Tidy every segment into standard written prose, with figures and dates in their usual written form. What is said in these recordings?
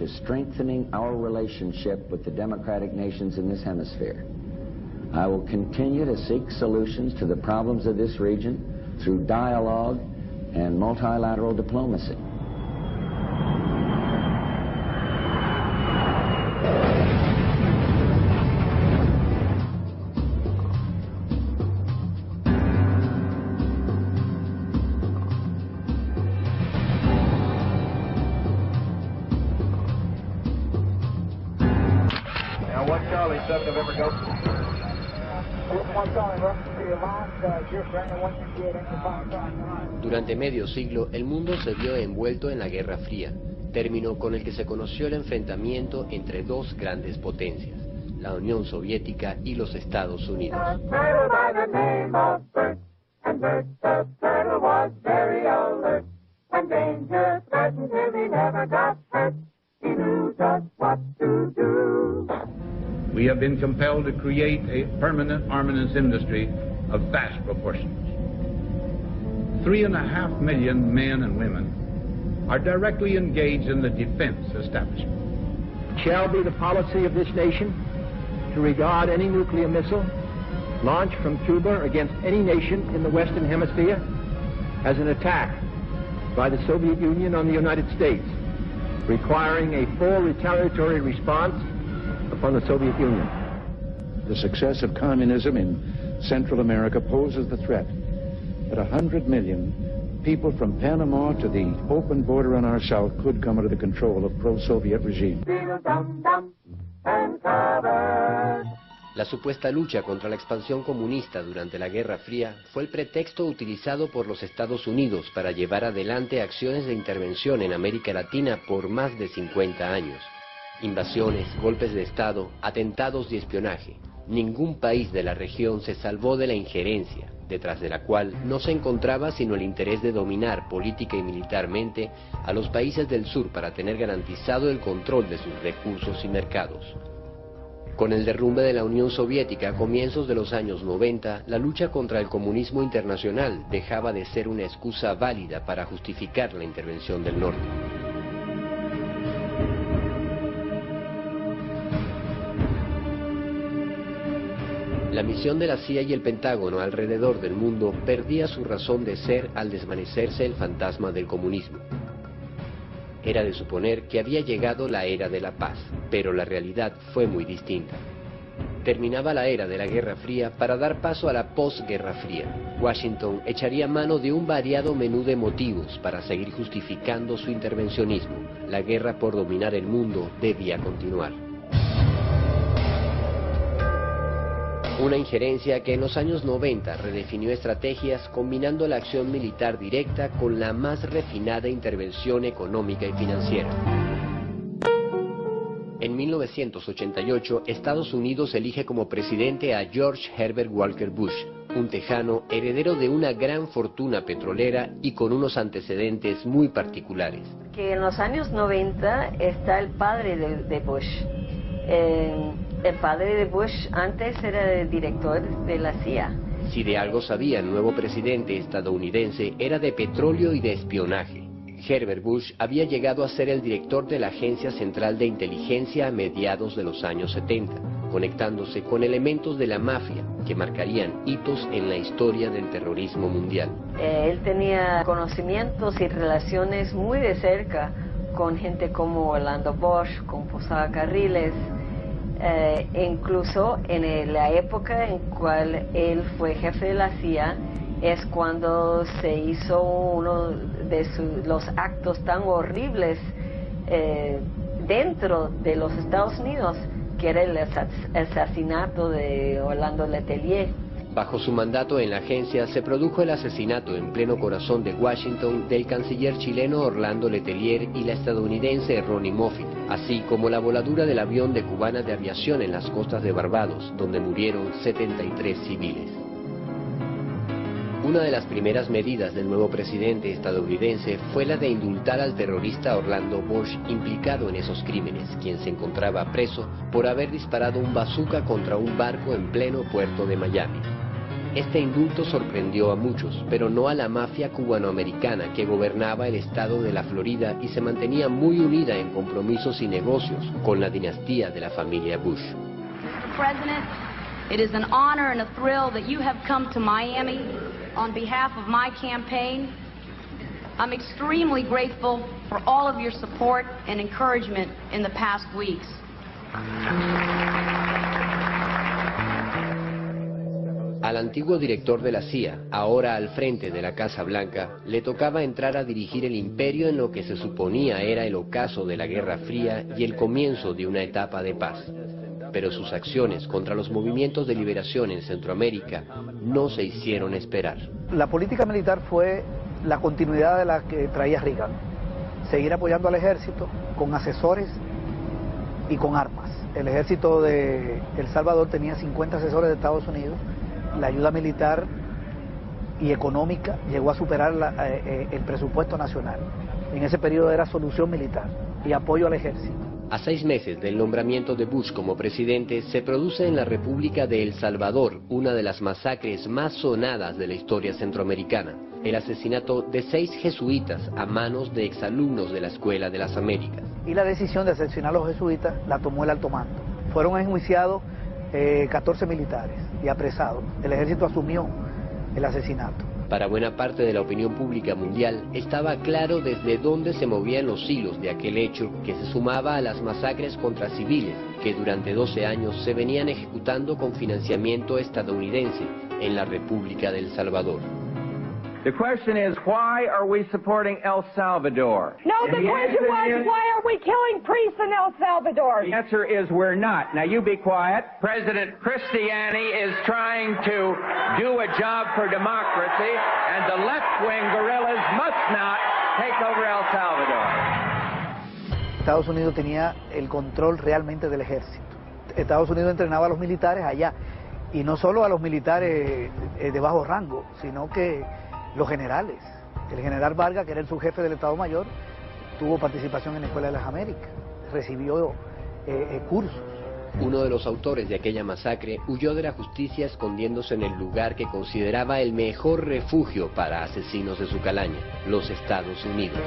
to strengthening our relationship with the democratic nations in this hemisphere. I will continue to seek solutions to the problems of this region through dialogue and multilateral diplomacy. Durante medio siglo, el mundo se vio envuelto en la Guerra Fría, término con el que se conoció el enfrentamiento entre dos grandes potencias, la Unión Soviética y los Estados Unidos. We have been compelled to create a permanent armaments industry of vast proportions. 3.5 million men and women are directly engaged in the defense establishment. It shall be the policy of this nation to regard any nuclear missile launched from Cuba against any nation in the Western Hemisphere as an attack by the Soviet Union on the United States, requiring a full retaliatory response upon the Soviet Union. The success of communism in Central America poses the threat that 100 million people from Panama to the open border on our south could come under the control of pro-Soviet regime. La supuesta lucha contra la expansión comunista durante la Guerra Fría fue el pretexto utilizado por los Estados Unidos para llevar adelante acciones de intervención en América Latina por más de 50 años. Invasiones, golpes de Estado, atentados y espionaje. Ningún país de la región se salvó de la injerencia, detrás de la cual no se encontraba sino el interés de dominar política y militarmente a los países del sur para tener garantizado el control de sus recursos y mercados. Con el derrumbe de la Unión Soviética a comienzos de los años 90, la lucha contra el comunismo internacional dejaba de ser una excusa válida para justificar la intervención del norte. La misión de la CIA y el Pentágono alrededor del mundo perdía su razón de ser al desvanecerse el fantasma del comunismo. Era de suponer que había llegado la era de la paz, pero la realidad fue muy distinta. Terminaba la era de la Guerra Fría para dar paso a la posguerra fría. Washington echaría mano de un variado menú de motivos para seguir justificando su intervencionismo. La guerra por dominar el mundo debía continuar. Una injerencia que en los años 90 redefinió estrategias combinando la acción militar directa con la más refinada intervención económica y financiera. En 1988, Estados Unidos elige como presidente a George Herbert Walker Bush, un tejano heredero de una gran fortuna petrolera y con unos antecedentes muy particulares. Que en los años 90 está el padre de Bush. El padre de Bush antes era el director de la CIA. Si de algo sabía el nuevo presidente estadounidense era de petróleo y de espionaje. Herbert Bush había llegado a ser el director de la Agencia Central de Inteligencia a mediados de los años 70, conectándose con elementos de la mafia que marcarían hitos en la historia del terrorismo mundial. Él tenía conocimientos y relaciones muy de cerca con gente como Orlando Bosch, con Posada Carriles, incluso en la época en cual él fue jefe de la CIA, es cuando se hizo uno de los actos tan horribles dentro de los Estados Unidos, que era el asesinato de Orlando Letelier. Bajo su mandato en la agencia se produjo el asesinato en pleno corazón de Washington del canciller chileno Orlando Letelier y la estadounidense Ronnie Moffitt, así como la voladura del avión de Cubana de Aviación en las costas de Barbados, donde murieron 73 civiles. Una de las primeras medidas del nuevo presidente estadounidense fue la de indultar al terrorista Orlando Bosch implicado en esos crímenes, quien se encontraba preso por haber disparado un bazooka contra un barco en pleno puerto de Miami. Este indulto sorprendió a muchos, pero no a la mafia cubanoamericana que gobernaba el estado de la Florida y se mantenía muy unida en compromisos y negocios con la dinastía de la familia Bush. Mr. President, it is an honor and a thrill that you have come to Miami on behalf of my campaign. I'm extremely grateful for all of your support and encouragement in the past weeks. Al antiguo director de la CIA, ahora al frente de la Casa Blanca, le tocaba entrar a dirigir el imperio en lo que se suponía era el ocaso de la Guerra Fría y el comienzo de una etapa de paz. Pero sus acciones contra los movimientos de liberación en Centroamérica no se hicieron esperar. La política militar fue la continuidad de la que traía Reagan. Seguir apoyando al ejército con asesores y con armas. El ejército de El Salvador tenía 50 asesores de Estados Unidos. La ayuda militar y económica llegó a superar el presupuesto nacional. En ese periodo era solución militar y apoyo al ejército. A 6 meses del nombramiento de Bush como presidente, se produce en la República de El Salvador una de las masacres más sonadas de la historia centroamericana: el asesinato de 6 jesuitas a manos de exalumnos de la Escuela de las Américas. Y la decisión de asesinar a los jesuitas la tomó el alto mando. Fueron enjuiciados 14 militares y apresados. El ejército asumió el asesinato. Para buena parte de la opinión pública mundial, estaba claro desde dónde se movían los hilos de aquel hecho, que se sumaba a las masacres contra civiles que durante 12 años se venían ejecutando con financiamiento estadounidense en la República de El Salvador. The question is, why are we supporting El Salvador? No, the question was, why are we killing priests in El Salvador? The answer is, we're not. Now, you be quiet. President Cristiani is trying to do a job for democracy, and the left-wing guerrillas must not take over El Salvador. Estados Unidos tenía el control realmente del ejército. Estados Unidos entrenaba a los militares allá, y no solo a los militares de bajo rango, sino que los generales. El general Vargas, que era el subjefe del Estado Mayor, tuvo participación en la Escuela de las Américas, recibió cursos. Uno de los autores de aquella masacre huyó de la justicia escondiéndose en el lugar que consideraba el mejor refugio para asesinos de su calaña, los Estados Unidos.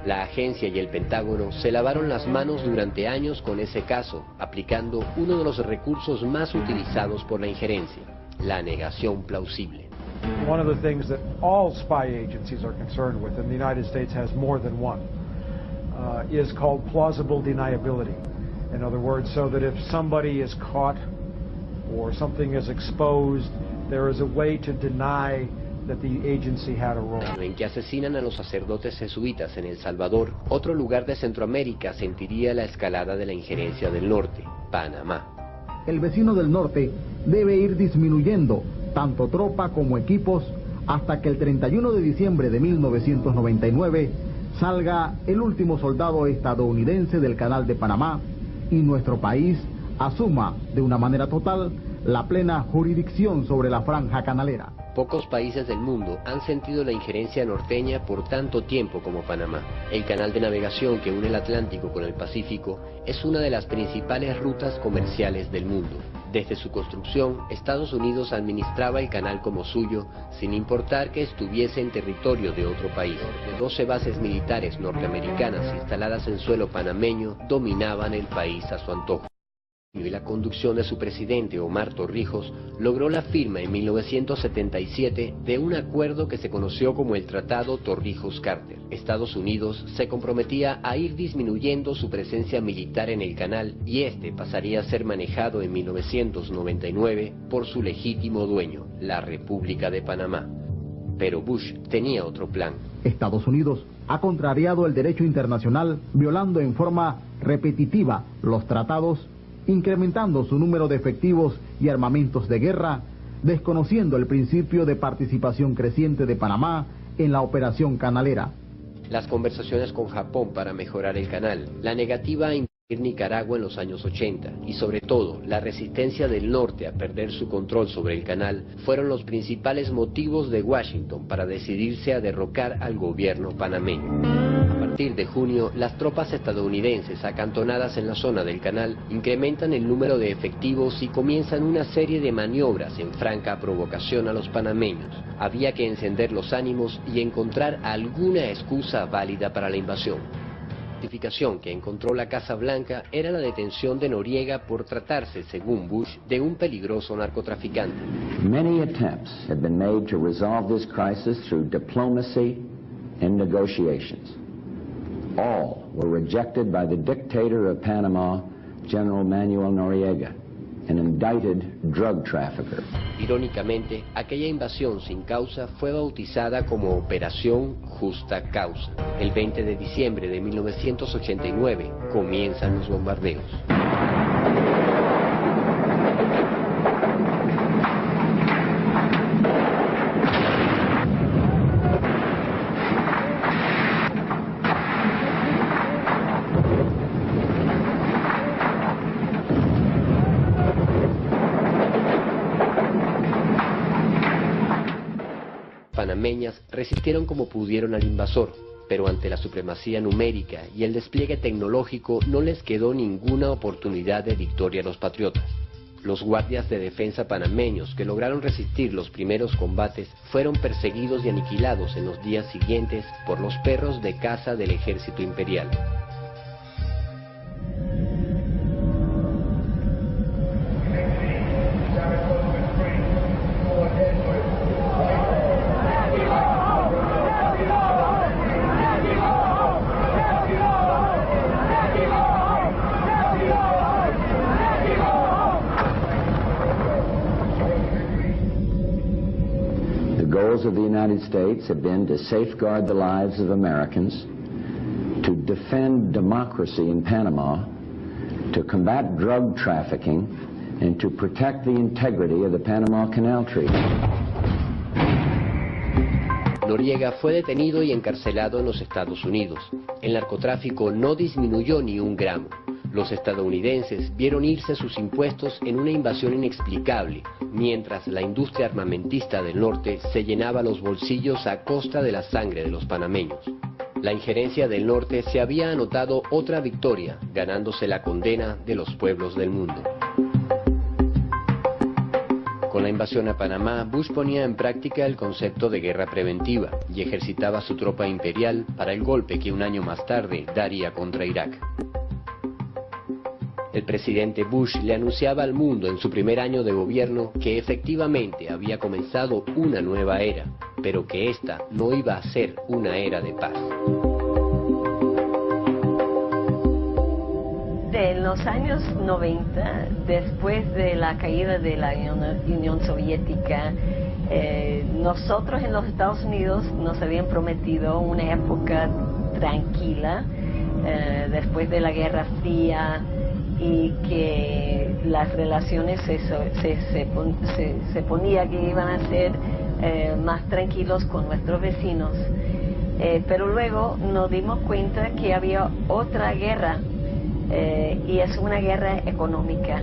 La agencia y el Pentágono se lavaron las manos durante años con ese caso, aplicando uno de los recursos más utilizados por la injerencia: la negación plausible. One of the things that all spy agencies are concerned with, and the United States has more than one, is called plausible deniability. In other words, so that if somebody is caught or something is exposed, there is a way to deny that the agency had a role. En que asesinan a los sacerdotes jesuitas en El Salvador, otro lugar de Centroamérica sentiría la escalada de la injerencia del norte: Panamá. El vecino del norte debe ir disminuyendo tanto tropa como equipos hasta que el 31 de diciembre de 1999 salga el último soldado estadounidense del Canal de Panamá y nuestro país asuma de una manera total la plena jurisdicción sobre la franja canalera. Pocos países del mundo han sentido la injerencia norteña por tanto tiempo como Panamá. El canal de navegación que une el Atlántico con el Pacífico es una de las principales rutas comerciales del mundo. Desde su construcción, Estados Unidos administraba el canal como suyo, sin importar que estuviese en territorio de otro país. 12 bases militares norteamericanas instaladas en suelo panameño dominaban el país a su antojo. Y la conducción de su presidente, Omar Torrijos, logró la firma en 1977 de un acuerdo que se conoció como el Tratado Torrijos-Carter. Estados Unidos se comprometía a ir disminuyendo su presencia militar en el canal y este pasaría a ser manejado en 1999 por su legítimo dueño, la República de Panamá. Pero Bush tenía otro plan. Estados Unidos ha contrariado el derecho internacional, violando en forma repetitiva los tratados, incrementando su número de efectivos y armamentos de guerra, desconociendo el principio de participación creciente de Panamá en la operación canalera. Las conversaciones con Japón para mejorar el canal, la negativa a invadir Nicaragua en los años 80 y sobre todo la resistencia del norte a perder su control sobre el canal fueron los principales motivos de Washington para decidirse a derrocar al gobierno panameño. partir de junio, las tropas estadounidenses acantonadas en la zona del canal incrementan el número de efectivos y comienzan una serie de maniobras en franca provocación a los panameños. Había que encender los ánimos y encontrar alguna excusa válida para la invasión. La justificación que encontró la Casa Blanca era la detención de Noriega por tratarse, según Bush, de un peligroso narcotraficante. Many attempts have been made to resolve this crisis through diplomacy and negotiations. All were rejected by the dictator of Panama, General Manuel Noriega, an indicted drug trafficker. Irónicamente, aquella invasión sin causa fue bautizada como Operación Justa Causa. El 20 de diciembre de 1989 comienzan los bombardeos. Panameñas resistieron como pudieron al invasor, pero ante la supremacía numérica y el despliegue tecnológico no les quedó ninguna oportunidad de victoria a los patriotas. Los guardias de defensa panameños que lograron resistir los primeros combates fueron perseguidos y aniquilados en los días siguientes por los perros de caza del ejército imperial. The goals of the United States have been to safeguard the lives of Americans, to defend democracy in Panama, to combat drug trafficking, and to protect the integrity of the Panama Canal Treaty. Noriega fue detenido y encarcelado en los Estados Unidos. El narcotráfico no disminuyó ni un gramo. Los estadounidenses vieron irse sus impuestos en una invasión inexplicable, mientras la industria armamentista del norte se llenaba los bolsillos a costa de la sangre de los panameños. La injerencia del norte se había anotado otra victoria, ganándose la condena de los pueblos del mundo. Con la invasión a Panamá, Bush ponía en práctica el concepto de guerra preventiva y ejercitaba su tropa imperial para el golpe que un año más tarde daría contra Irak. El presidente Bush le anunciaba al mundo en su primer año de gobierno que efectivamente había comenzado una nueva era, pero que esta no iba a ser una era de paz. En los años 90, después de la caída de la Unión Soviética, nosotros en los Estados Unidos nos habían prometido una época tranquila después de la Guerra Fría, y que las relaciones se ponía que iban a ser más tranquilos con nuestros vecinos. Pero luego nos dimos cuenta que había otra guerra, y es una guerra económica.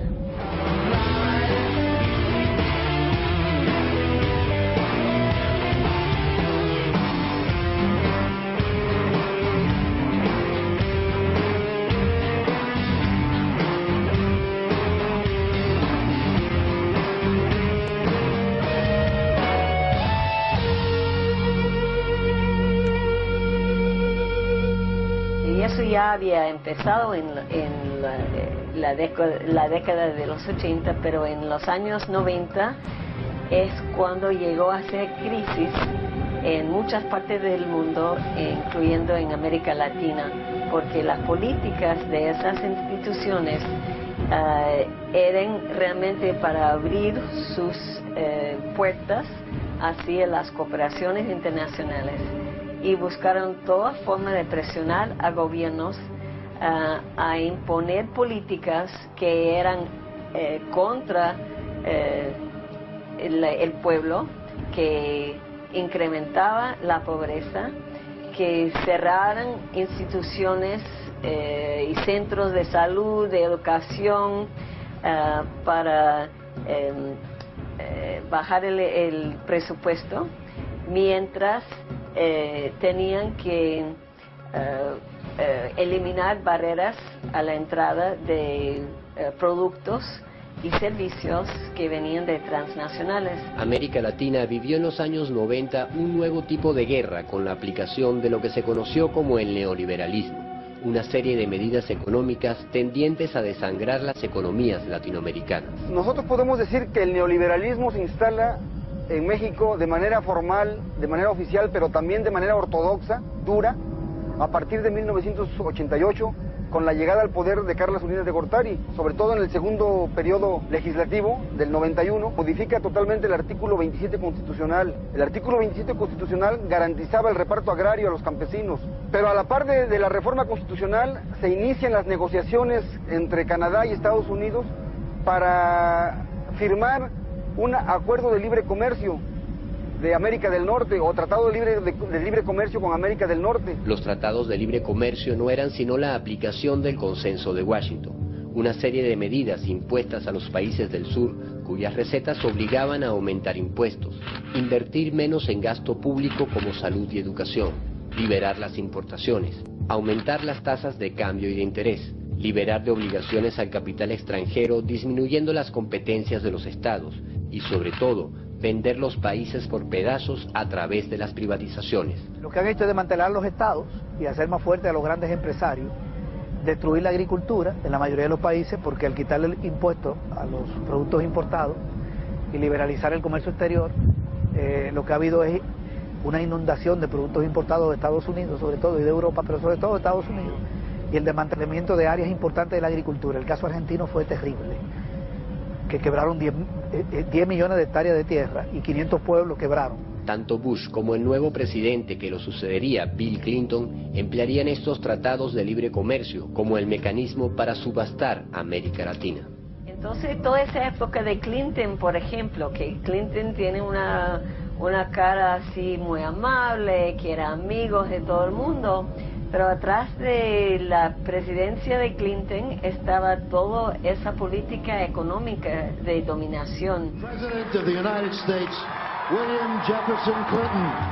Eso ya había empezado en la década de los 80, pero en los años 90 es cuando llegó a ser crisis en muchas partes del mundo, incluyendo en América Latina, porque las políticas de esas instituciones eran realmente para abrir sus puertas hacia las cooperaciones internacionales, y buscaron toda forma de presionar a gobiernos a imponer políticas que eran contra el pueblo, que incrementaba la pobreza, que cerraran instituciones y centros de salud, de educación, para bajar el presupuesto, mientras tenían que eliminar barreras a la entrada de productos y servicios que venían de transnacionales. América Latina vivió en los años 90 un nuevo tipo de guerra con la aplicación de lo que se conoció como el neoliberalismo, una serie de medidas económicas tendientes a desangrar las economías latinoamericanas. Nosotros podemos decir que el neoliberalismo se instala en México de manera formal, de manera oficial, pero también de manera ortodoxa, dura, a partir de 1988, con la llegada al poder de Carlos Salinas de Gortari, sobre todo en el segundo periodo legislativo del 91, modifica totalmente el artículo 27 constitucional. El artículo 27 constitucional garantizaba el reparto agrario a los campesinos, pero a la par de la reforma constitucional se inician las negociaciones entre Canadá y Estados Unidos para firmar un acuerdo de libre comercio de América del Norte o tratado de libre comercio con América del Norte. Los tratados de libre comercio no eran sino la aplicación del consenso de Washington, una serie de medidas impuestas a los países del sur cuyas recetas obligaban a aumentar impuestos, invertir menos en gasto público como salud y educación, liberar las importaciones, aumentar las tasas de cambio y de interés, liberar de obligaciones al capital extranjero disminuyendo las competencias de los estados y sobre todo vender los países por pedazos a través de las privatizaciones. Lo que han hecho es desmantelar los estados y hacer más fuerte a los grandes empresarios, destruir la agricultura en la mayoría de los países, porque al quitarle el impuesto a los productos importados y liberalizar el comercio exterior, lo que ha habido es una inundación de productos importados de Estados Unidos, sobre todo, y de Europa, pero sobre todo de Estados Unidos, y el desmantelamiento de áreas importantes de la agricultura. El caso argentino fue terrible, que quebraron 10 millones de hectáreas de tierra y 500 pueblos quebraron. Tanto Bush como el nuevo presidente que lo sucedería, Bill Clinton, emplearían estos tratados de libre comercio como el mecanismo para subastar América Latina. Entonces, toda esa época de Clinton, por ejemplo, que Clinton tiene una cara así muy amable, que era amigo de todo el mundo, pero atrás de la presidencia de Clinton estaba toda esa política económica de dominación.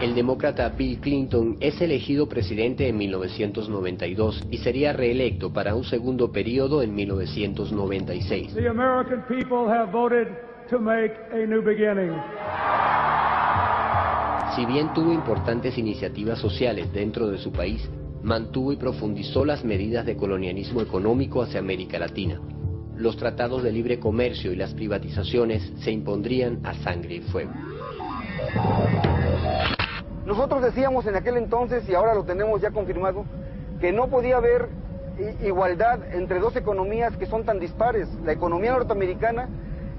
El demócrata Bill Clinton es elegido presidente en 1992 y sería reelecto para un segundo periodo en 1996. The American people have voted to make a new beginning. Si bien tuvo importantes iniciativas sociales dentro de su país, mantuvo y profundizó las medidas de colonialismo económico hacia América Latina. Los tratados de libre comercio y las privatizaciones se impondrían a sangre y fuego. Nosotros decíamos en aquel entonces, y ahora lo tenemos ya confirmado, que no podía haber igualdad entre dos economías que son tan dispares. La economía norteamericana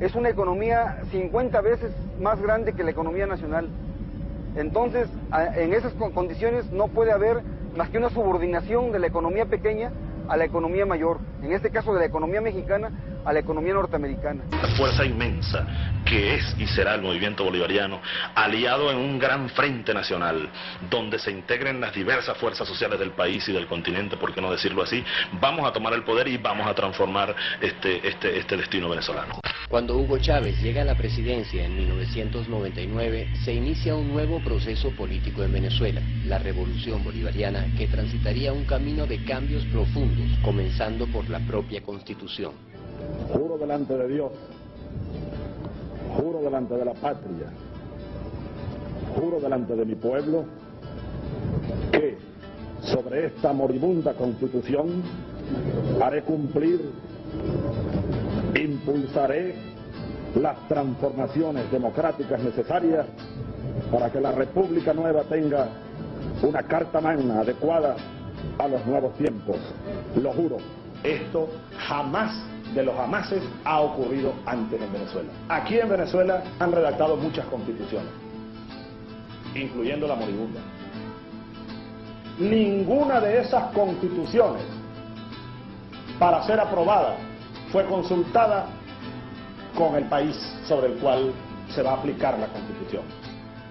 es una economía 50 veces más grande que la economía nacional. Entonces, en esas condiciones no puede haber más que una subordinación de la economía pequeña a la economía mayor, en este caso de la economía mexicana a la economía norteamericana. La fuerza inmensa que es y será el movimiento bolivariano, aliado en un gran frente nacional, donde se integren las diversas fuerzas sociales del país y del continente, por qué no decirlo así, vamos a tomar el poder y vamos a transformar este destino venezolano. Cuando Hugo Chávez llega a la presidencia en 1999, se inicia un nuevo proceso político en Venezuela, la Revolución Bolivariana, que transitaría un camino de cambios profundos, comenzando por la propia Constitución. Juro delante de Dios, juro delante de la patria, juro delante de mi pueblo, que sobre esta moribunda Constitución haré cumplir, impulsaré las transformaciones democráticas necesarias para que la República Nueva tenga una carta magna adecuada a los nuevos tiempos. Lo juro. Esto jamás de los jamases ha ocurrido antes en Venezuela. Aquí en Venezuela han redactado muchas constituciones, incluyendo la moribunda. Ninguna de esas constituciones, para ser aprobada, fue consultada con el país sobre el cual se va a aplicar la Constitución.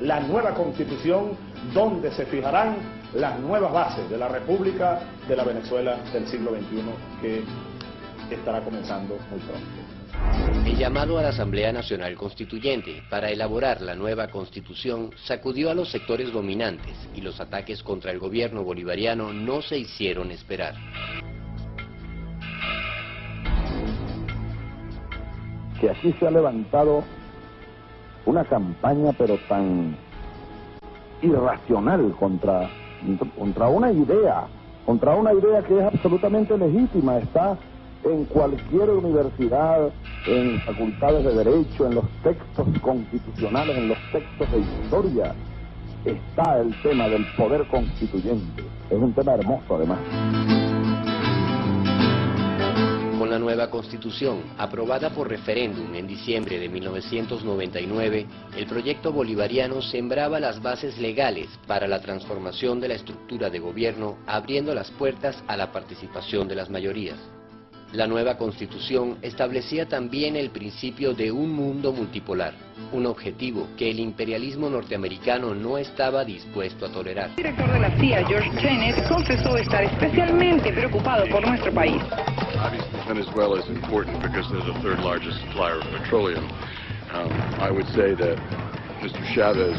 La nueva Constitución, donde se fijarán las nuevas bases de la República de la Venezuela del siglo XXI, que estará comenzando muy pronto. El llamado a la Asamblea Nacional Constituyente para elaborar la nueva Constitución sacudió a los sectores dominantes y los ataques contra el gobierno bolivariano no se hicieron esperar. Que aquí se ha levantado una campaña pero tan irracional contra una idea que es absolutamente legítima, está en cualquier universidad, en facultades de derecho, en los textos constitucionales, en los textos de historia, está el tema del poder constituyente. Es un tema hermoso además. Con la nueva Constitución, aprobada por referéndum en diciembre de 1999, el proyecto bolivariano sembraba las bases legales para la transformación de la estructura de gobierno, abriendo las puertas a la participación de las mayorías. La nueva Constitución establecía también el principio de un mundo multipolar, un objetivo que el imperialismo norteamericano no estaba dispuesto a tolerar. El director de la CIA, George Tenet, confesó estar especialmente preocupado por nuestro país. Venezuela is important because they're the third largest supplier of petroleum. I would say that Mr. Chavez,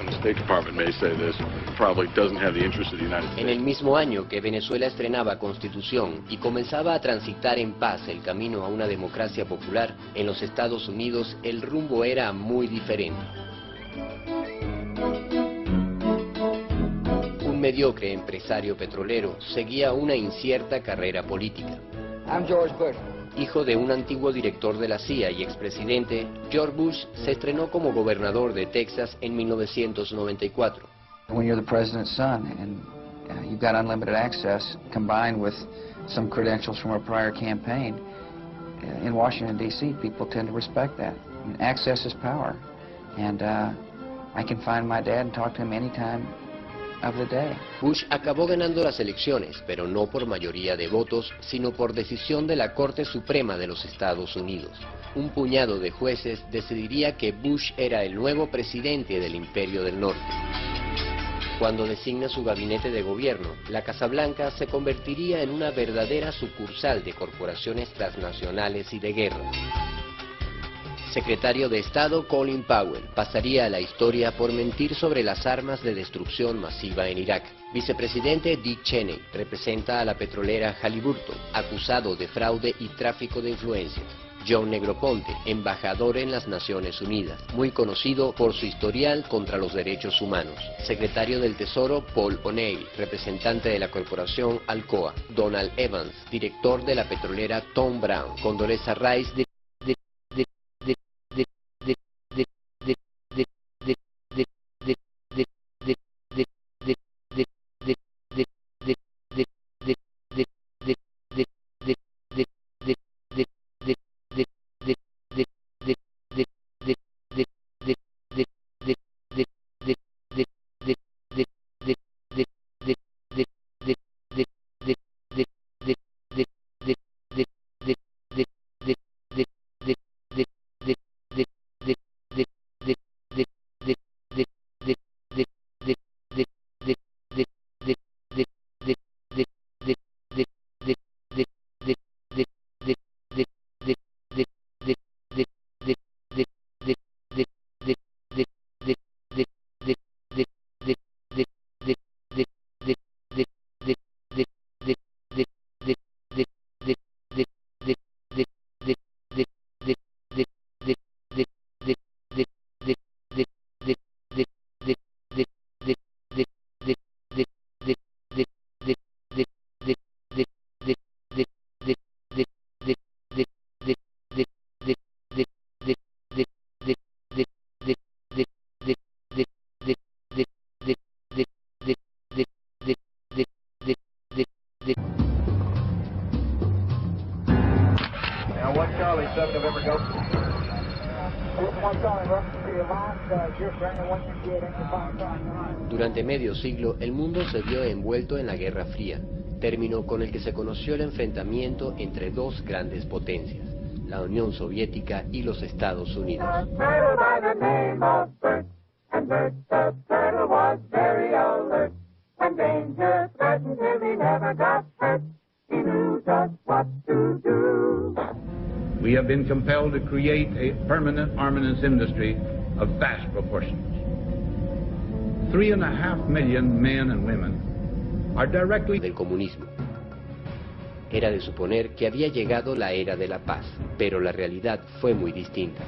and the State Department may say this, probably doesn't have the interest of the United States. En el mismo año que Venezuela estrenaba Constitución y comenzaba a transitar en paz el camino a una democracia popular, en los Estados Unidos el rumbo era muy diferente. Un mediocre empresario petrolero seguía una incierta carrera política. I'm George Bush. Hijo de un antiguo director de la CIA y expresidente, George Bush se estrenó como gobernador de Texas en 1994. When you're the president's son and you've got unlimited access combined with some credentials from a prior campaign, in Washington, D.C., people tend to respect that. I mean, access is power. And I can find my dad and talk to him anytime of the day. Bush acabó ganando las elecciones, pero no por mayoría de votos, sino por decisión de la Corte Suprema de los Estados Unidos. Un puñado de jueces decidiría que Bush era el nuevo presidente del Imperio del Norte. Cuando designa su gabinete de gobierno, la Casa Blanca se convertiría en una verdadera sucursal de corporaciones transnacionales y de guerra. Secretario de Estado Colin Powell pasaría a la historia por mentir sobre las armas de destrucción masiva en Irak. Vicepresidente Dick Cheney representa a la petrolera Halliburton, acusado de fraude y tráfico de influencias. John Negroponte, embajador en las Naciones Unidas, muy conocido por su historial contra los derechos humanos. Secretario del Tesoro Paul O'Neill, representante de la corporación Alcoa. Donald Evans, director de la petrolera Tom Brown. Condoleezza Rice, Durante medio siglo, el mundo se vio envuelto en la Guerra Fría, término con el que se conoció el enfrentamiento entre dos grandes potencias, la Unión Soviética y los Estados Unidos. we have been compelled to create a permanent armaments industry of vast proportions. 3.5 million men and women are directly del comunismo. Era de suponer que había llegado la era de la paz, pero la realidad fue muy distinta.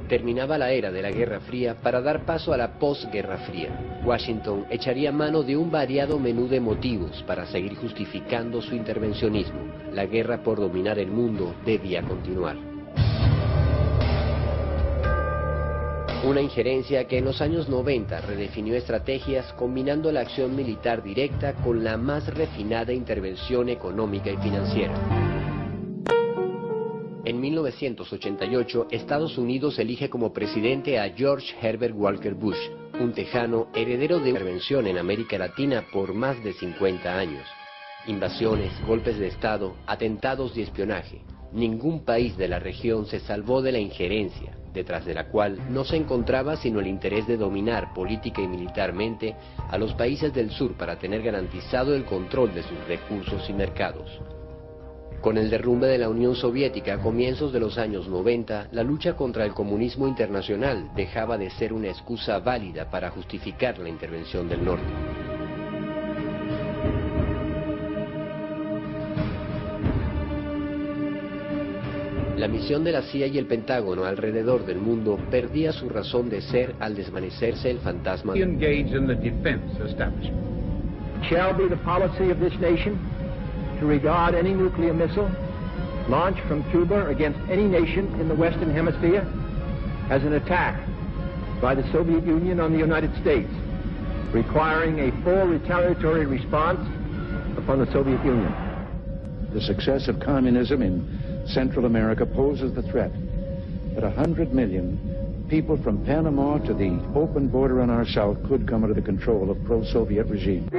Terminaba la era de la Guerra Fría para dar paso a la posguerra fría. Washington echaría mano de un variado menú de motivos para seguir justificando su intervencionismo. La guerra por dominar el mundo debía continuar. Una injerencia que en los años 90 redefinió estrategias combinando la acción militar directa con la más refinada intervención económica y financiera. En 1988, Estados Unidos elige como presidente a George Herbert Walker Bush, un tejano heredero de intervención en América Latina por más de 50 años. Invasiones, golpes de Estado, atentados y espionaje. Ningún país de la región se salvó de la injerencia, detrás de la cual no se encontraba sino el interés de dominar política y militarmente a los países del sur para tener garantizado el control de sus recursos y mercados. Con el derrumbe de la Unión Soviética a comienzos de los años 90, la lucha contra el comunismo internacional dejaba de ser una excusa válida para justificar la intervención del norte. La misión de la CIA y el Pentágono alrededor del mundo perdía su razón de ser al desvanecerse el fantasma. Shall be the policy of this nation to regard any nuclear missile launched from Cuba against any nation in the Western Hemisphere as an attack by the Soviet Union on the United States, requiring a full retaliatory response upon the Soviet Union. The success of communism in Central America poses the threat that 100 million people from Panama to the open border on our south could come under the control of pro-Soviet regime.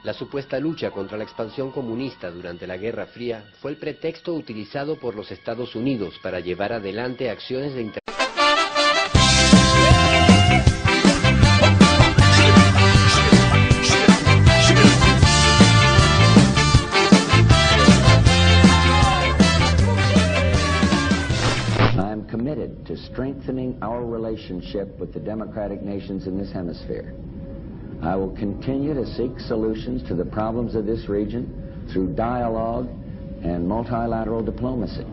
La supuesta lucha contra la expansión comunista durante la Guerra Fría fue el pretexto utilizado por los Estados Unidos para llevar adelante acciones de intervención. Committed to strengthening our relationship with the democratic nations in this hemisphere. I will continue to seek solutions to the problems of this region through dialogue and multilateral diplomacy.